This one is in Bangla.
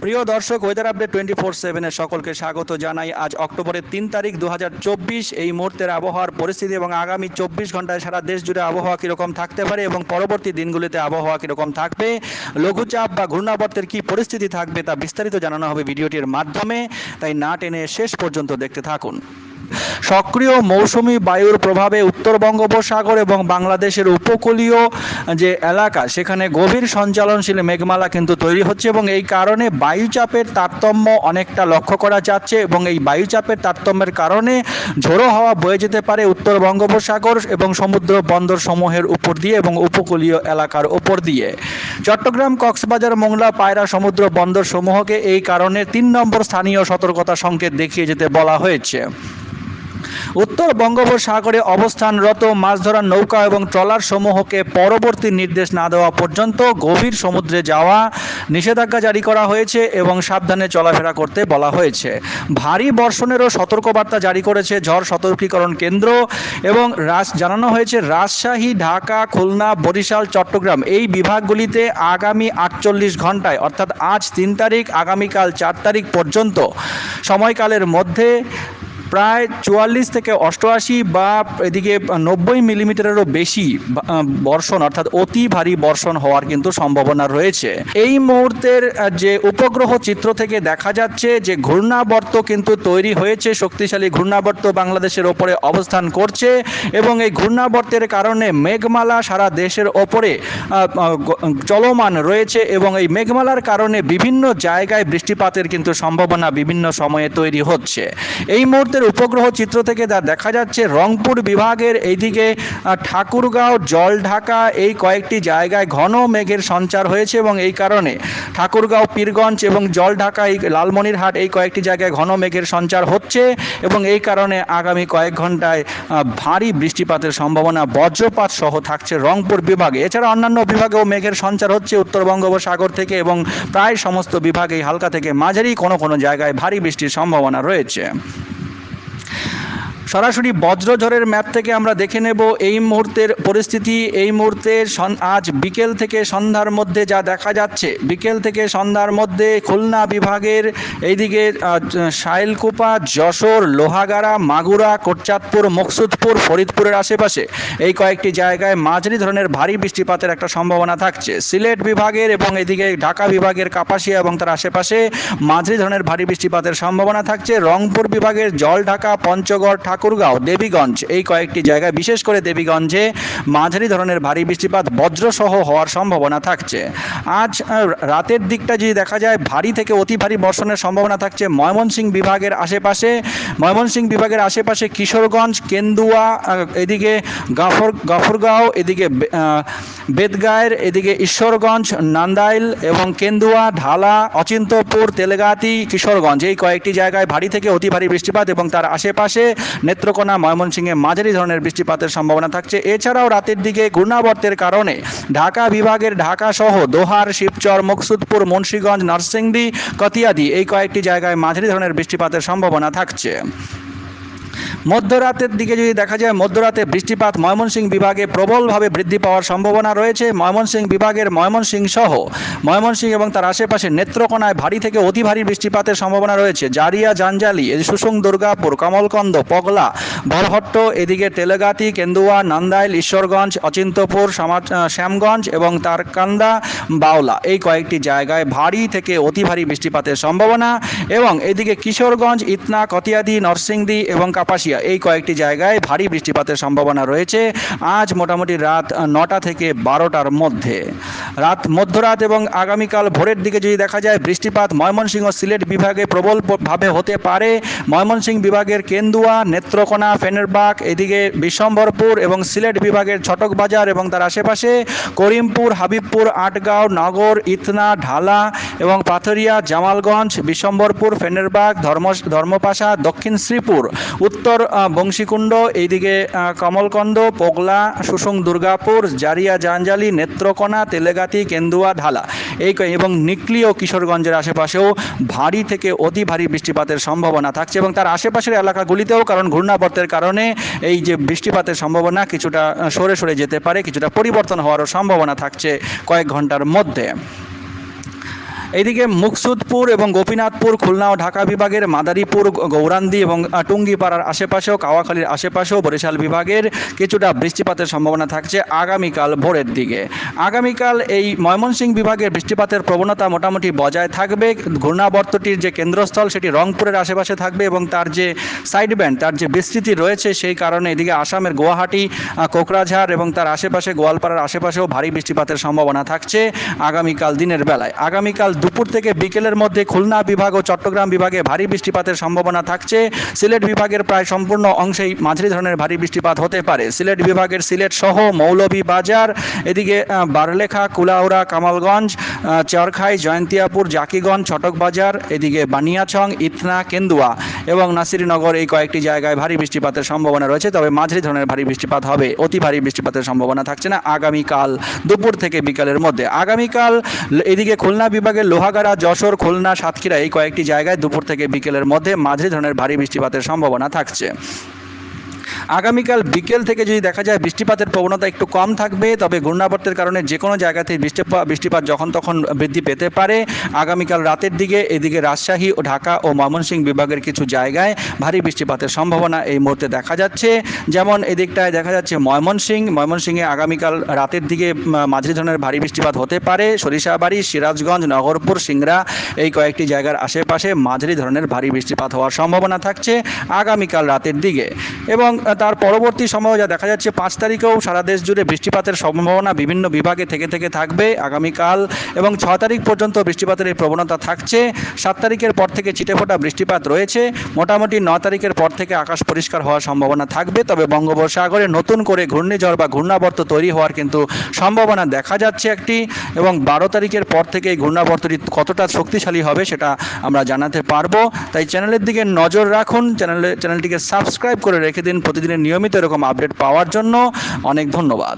প্রিয় দর্শক, ওয়েদার আপডেট 24/7 সকলকে স্বাগত জানাই। আজ অক্টোবরের 3 তারিখ 2024। এই মুহূর্তের আবহাওয়ার পরিস্থিতি এবং আগামী 24 ঘন্টায় সারা দেশ জুড়ে আবহাওয়া কীরকম থাকতে পারে এবং পরবর্তী দিনগুলিতে আবহাওয়া কীরকম থাকবে, লঘুচাপ বা ঘূর্ণাবর্তের কী পরিস্থিতি থাকবে তা বিস্তারিত জানানো হবে ভিডিওটির মাধ্যমে, তাই না টেনে শেষ পর্যন্ত দেখতে থাকুন। সক্রিয় মৌসুমি বায়ুর প্রভাবে উত্তর বঙ্গোপসাগর এবং বাংলাদেশের উপকূলীয় যে এলাকা সেখানে গভীর সঞ্চালনশীল মেঘমালা কিন্তু তৈরি হচ্ছে এবং এই কারণে বায়ুচাপের তারতম্য অনেকটা লক্ষ্য করা যাচ্ছে এবং এই বায়ুচাপের তারতম্যের কারণে ঝোড়ো হাওয়া বয়ে যেতে পারে উত্তর বঙ্গোপসাগর এবং সমুদ্র বন্দর সমূহের উপর দিয়ে এবং উপকূলীয় এলাকার উপর দিয়ে। চট্টগ্রাম, কক্সবাজার, মোংলা, পায়রা সমুদ্র বন্দর সমূহকে এই কারণে 3 নম্বর স্থানীয় সতর্কতা সংকেত দেখিয়ে যেতে বলা হয়েছে। উত্তর বঙ্গোপসাগরে অবস্থানরত মাছ ধরার নৌকা এবং ট্রলার সমূহকে পরবর্তী নির্দেশ না দেওয়া পর্যন্ত গভীর সমুদ্রে যাওয়া নিষেধাজ্ঞা জারি করা হয়েছে এবং সাবধানে চলাফেরা করতে বলা হয়েছে। ভারী বর্ষণেরও সতর্কবার্তা জারি করেছে ঝড় সতর্কীকরণ কেন্দ্র এবং জানানো হয়েছে রাজশাহী, ঢাকা, খুলনা, বরিশাল, চট্টগ্রাম এই বিভাগগুলিতে আগামী 48 ঘন্টায় অর্থাৎ আজ 3 তারিখ আগামীকাল 4 তারিখ পর্যন্ত সময়কালের মধ্যে প্রায় 44 থেকে 88 বা এদিকে 90 মিলিমিটারেরও বেশি বর্ষণ অর্থাৎ অতি ভারী বর্ষণ হওয়ার কিন্তু সম্ভাবনা রয়েছে। এই মুহূর্তের যে উপগ্রহ চিত্র থেকে দেখা যাচ্ছে যে ঘূর্ণাবর্ত কিন্তু তৈরি হয়েছে, শক্তিশালী ঘূর্ণাবর্ত বাংলাদেশের ওপরে অবস্থান করছে এবং এই ঘূর্ণাবর্তের কারণে মেঘমালা সারা দেশের ওপরে চলমান রয়েছে এবং এই মেঘমালার কারণে বিভিন্ন জায়গায় বৃষ্টিপাতের কিন্তু সম্ভাবনা বিভিন্ন সময়ে তৈরি হচ্ছে। এই মুহূর্তে উপগ্রহ চিত্র থেকে যা দেখা যাচ্ছে রংপুর বিভাগের এইদিকে ঠাকুরগাঁও, জলঢাকা এই কয়েকটি জায়গায় ঘন মেঘের সঞ্চার হয়েছে এবং এই কারণে ঠাকুরগাঁও, পীরগঞ্জ এবং জলঢাকা, এই লালমনিরহাট এই কয়েকটি জায়গায় ঘন মেঘের সঞ্চার হচ্ছে এবং এই কারণে আগামী কয়েক ঘন্টায় ভারী বৃষ্টিপাতের সম্ভাবনা বজ্রপাত সহ থাকছে রংপুর বিভাগে। এছাড়া অন্যান্য বিভাগেও মেঘের সঞ্চার হচ্ছে উত্তর বঙ্গোপসাগর থেকে এবং প্রায় সমস্ত বিভাগেই হালকা থেকে মাঝারি কোনো জায়গায় ভারী বৃষ্টির সম্ভাবনা রয়েছে। সরাসরি বজ্রঝড়ের ম্যাপ থেকে আমরা দেখে নেব এই মুহূর্তের পরিস্থিতি। এই মুহূর্তে আজ বিকেল থেকে সন্ধ্যার মধ্যে যা দেখা যাচ্ছে, বিকেল থেকে সন্ধ্যার মধ্যে খুলনা বিভাগের এইদিকে শাইলকুপা, যশোর, লোহাগাড়া, মাগুরা, কোটচাঁদপুর, মকসুদপুর, ফরিদপুরের আশেপাশে এই কয়েকটি জায়গায় মাঝারি ধরনের ভারী বৃষ্টিপাতের একটা সম্ভাবনা থাকছে। সিলেট বিভাগের এবং এদিকে ঢাকা বিভাগের কাপাসিয়া এবং তার আশেপাশে মাঝারি ধরনের ভারী বৃষ্টিপাতের সম্ভাবনা থাকছে। রংপুর বিভাগের জলঢাকা, পঞ্চগড়, ঠাকুরগাঁও, দেবীগঞ্জ এই কয়েকটি জায়গায় বিশেষ করে দেবীগঞ্জে মাঝারি ধরনের ভারী বৃষ্টিপাত বজ্রসহ হওয়ার সম্ভাবনা থাকছে। আজ রাতের দিকটা যদি দেখা যায় ভারী থেকে অতি ভারী বর্ষণের সম্ভাবনা থাকছে ময়মনসিংহ বিভাগের আশেপাশে। ময়মনসিংহ বিভাগের আশেপাশে কিশোরগঞ্জ, কেন্দুয়া, এদিকে গাফরগাঁও, এদিকে বেদগাঁয়ের, এদিকে ঈশ্বরগঞ্জ, নান্দাইল এবং কেন্দুয়া, ঢালা, অচিন্তপুর, তেলেগাতি, কিশোরগঞ্জ এই কয়েকটি জায়গায় ভারী থেকে অতি ভারী বৃষ্টিপাত এবং তার আশেপাশে নেত্রকোনা, ময়মনসিংহে মাঝারি ধরনের বৃষ্টিপাতের সম্ভাবনা থাকছে। এছাড়াও রাতের দিকে ঘূর্ণাবর্তের কারণে ঢাকা বিভাগের ঢাকা সহ দোহার, শিবচর, মকসুদপুর, মুন্সিগঞ্জ, নরসিংদী, কতিয়াদি এই কয়েকটি জায়গায় মাঝারি ধরনের বৃষ্টিপাতের সম্ভাবনা থাকছে। মধ্যরাতের দিকে যদি দেখা যায় মধ্যরাতে বৃষ্টিপাত ময়মনসিংহ বিভাগে প্রবলভাবে বৃদ্ধি পাওয়ার সম্ভাবনা রয়েছে। ময়মনসিংহ বিভাগের ময়মনসিংহ সহ ময়মনসিংহ এবং তার আশেপাশে নেত্রকোনায় ভারী থেকে অতি ভারী বৃষ্টিপাতের সম্ভাবনা রয়েছে। জারিয়া, জাঞ্জালি, সুসুং, দুর্গাপুর, কমলকন্দ, পগলা, বরহট্ট, এদিকে তেলেগাতি, কেন্দুয়া, নান্দাইল, ঈশ্বরগঞ্জ, অচিন্তপুর, শ্যামগঞ্জ এবং তারকান্দা, বাওলা এই কয়েকটি জায়গায় ভারী থেকে অতি ভারী বৃষ্টিপাতের সম্ভাবনা এবং এদিকে কিশোরগঞ্জ, ইতনা, কতিয়াদি, নরসিংদী এবং কাপাসিয়া এই কয়েকটি জায়গায় ভারী বৃষ্টিপাতের সম্ভাবনা রয়েছে আজ মোটামুটি রাত 9টা থেকে 12টার মধ্যে। মধ্যরাত এবং আগামীকাল ভোরের দিকে যদি দেখা যায় বৃষ্টিপাত ময়মনসিংহ, সিলেট বিভাগে প্রবলভাবে হতে পারে। ময়মনসিংহ বিভাগের কেন্দুয়া, নেত্রকোনা, ফেনেরবাগ, এদিকে বিশ্বম্বরপুর এবং সিলেট বিভাগের ছটকবাজার এবং তার আশেপাশে করিমপুর, হাবিবপুর, আটগাঁও, নগর, ইতনা, ঢালা এবং পাথরিয়া, জামালগঞ্জ, বিশ্বম্বরপুর, ফেনেরবাগ, ধর্মপাশা, দক্ষিণ শ্রীপুর, উত্তর বংশীকুণ্ড, এইদিকে কমলকন্দ, পগলা, সুসুং, দুর্গাপুর, জারিয়া, জাঞ্জালি, নেত্রকোনা, তেলেগাতি, কেন্দুয়া, ঢালা এই এবং নিকলি ও কিশোরগঞ্জের আশেপাশেও ভারী থেকে অতি ভারী বৃষ্টিপাতের সম্ভাবনা থাকছে এবং তার আশেপাশের এলাকাগুলিতেও কারণ ঘূর্ণাবর্তের কারণে এই যে বৃষ্টিপাতের সম্ভাবনা কিছুটা সরে সরে যেতে পারে, কিছুটা পরিবর্তন হওয়ারও সম্ভাবনা থাকছে কয়েক ঘন্টার মধ্যে। এইদিকে মুকসুদপুর এবং গোপীনাথপুর, খুলনা ও ঢাকা বিভাগের মাদারীপুর, গৌরান্দি এবং টুঙ্গিপাড়ার আশেপাশেও, কাওয়াখালীর আশেপাশেও, বরিশাল বিভাগের কিছুটা বৃষ্টিপাতের সম্ভাবনা থাকছে আগামীকাল ভোরের দিকে। আগামীকাল এই ময়মনসিংহ বিভাগের বৃষ্টিপাতের প্রবণতা মোটামুটি বজায় থাকবে। ঘূর্ণাবর্তটির যে কেন্দ্রস্থল সেটি রংপুরের আশেপাশে থাকবে এবং তার যে সাইড ব্যান্ড, তার যে বিস্তৃতি রয়েছে, সেই কারণে এদিকে আসামের গুয়াহাটি, কোকরাঝাড় এবং তার আশেপাশে গোয়ালপাড়ার আশেপাশেও ভারী বৃষ্টিপাতের সম্ভাবনা থাকছে আগামীকাল দিনের বেলায়। আগামীকাল দুপুর থেকে বিকেলের মধ্যে খুলনা বিভাগ ও চট্টগ্রাম বিভাগে ভারী বৃষ্টিপাতের সম্ভাবনা থাকছে। সিলেট বিভাগের প্রায় সম্পূর্ণ অংশেই মাঝারি ধরনের ভারী বৃষ্টিপাত হতে পারে। সিলেট বিভাগের সিলেট সহ মৌলভীবাজার, এদিকে বারলেখা, কুলাউড়া, কামালগঞ্জ, চরখাই, জয়ন্তিয়াপুর, জাকিগঞ্জ, ছটকবাজার, এদিকে বানিয়াছং, ইতনা, কেন্দুয়া এবং নাসিরনগর, এই কয়েকটি জায়গায় ভারী বৃষ্টিপাতের সম্ভাবনা রয়েছে। তবে মাঝারি ধরনের ভারী বৃষ্টিপাত হবে, অতি ভারী বৃষ্টিপাতের সম্ভাবনা থাকছে না আগামীকাল দুপুর থেকে বিকালের মধ্যে। আগামীকাল এদিকে খুলনা বিভাগের লোহাগাড়া, যশোর, খুলনা, সাতক্ষীরা, এই কয়েকটি জায়গায় দুপুর থেকে বিকেলের মধ্যে মাঝারি ধরনের ভারী বৃষ্টিপাতের সম্ভাবনা থাকছে। আগামীকাল বিকেল থেকে যদি দেখা যায় বৃষ্টিপাতের প্রবণতা একটু কম থাকবে, তবে ঘূর্ণাবর্তের কারণে যে কোনো জায়গাতেই বৃষ্টিপাত যখন তখন বৃদ্ধি পেতে পারে। আগামীকাল রাতের দিকে এদিকে রাজশাহী ও ঢাকা ও ময়মনসিংহ বিভাগের কিছু জায়গায় ভারী বৃষ্টিপাতের সম্ভাবনা এই মুহূর্তে দেখা যাচ্ছে। যেমন এদিকটায় দেখা যাচ্ছে ময়মনসিংহে আগামীকাল রাতের দিকে মাঝারি ধরনের ভারী বৃষ্টিপাত হতে পারে। সরিষাবাড়ি, সিরাজগঞ্জ, নগরপুর, সিংড়া, এই কয়েকটি জায়গার আশেপাশে মাঝারি ধরনের ভারী বৃষ্টিপাত হওয়ার সম্ভাবনা থাকছে আগামীকাল রাতের দিকে। এবং তার পরবর্তী সময় যা দেখা যাচ্ছে 5 তারিখেও সারা দেশ জুড়ে বৃষ্টিপাতের সম্ভাবনা বিভিন্ন বিভাগে থেকে থাকবে আগামীকাল, এবং 6 তারিখ পর্যন্ত বৃষ্টিপাতের এই প্রবণতা থাকছে। 7 তারিখের পর থেকে ছিটেফোঁটা বৃষ্টিপাত রয়েছে। মোটামুটি 9 তারিখের পর থেকে আকাশ পরিষ্কার হওয়ার সম্ভাবনা থাকবে। তবে বঙ্গোপসাগরে নতুন করে ঘূর্ণিঝড় বা ঘূর্ণাবর্ত তৈরি হওয়ার কিন্তু সম্ভাবনা দেখা যাচ্ছে একটি, এবং 12 তারিখের পর থেকে এই ঘূর্ণাবর্তটি কতটা শক্তিশালী হবে সেটা আমরা জানাতে পারবো। তাই চ্যানেলের দিকে নজর রাখুন, চ্যানেলটিকে সাবস্ক্রাইব করে রেখে দিন প্রতিদিনের নিয়মিত এরকম আপডেট পাওয়ার জন্য। অনেক ধন্যবাদ।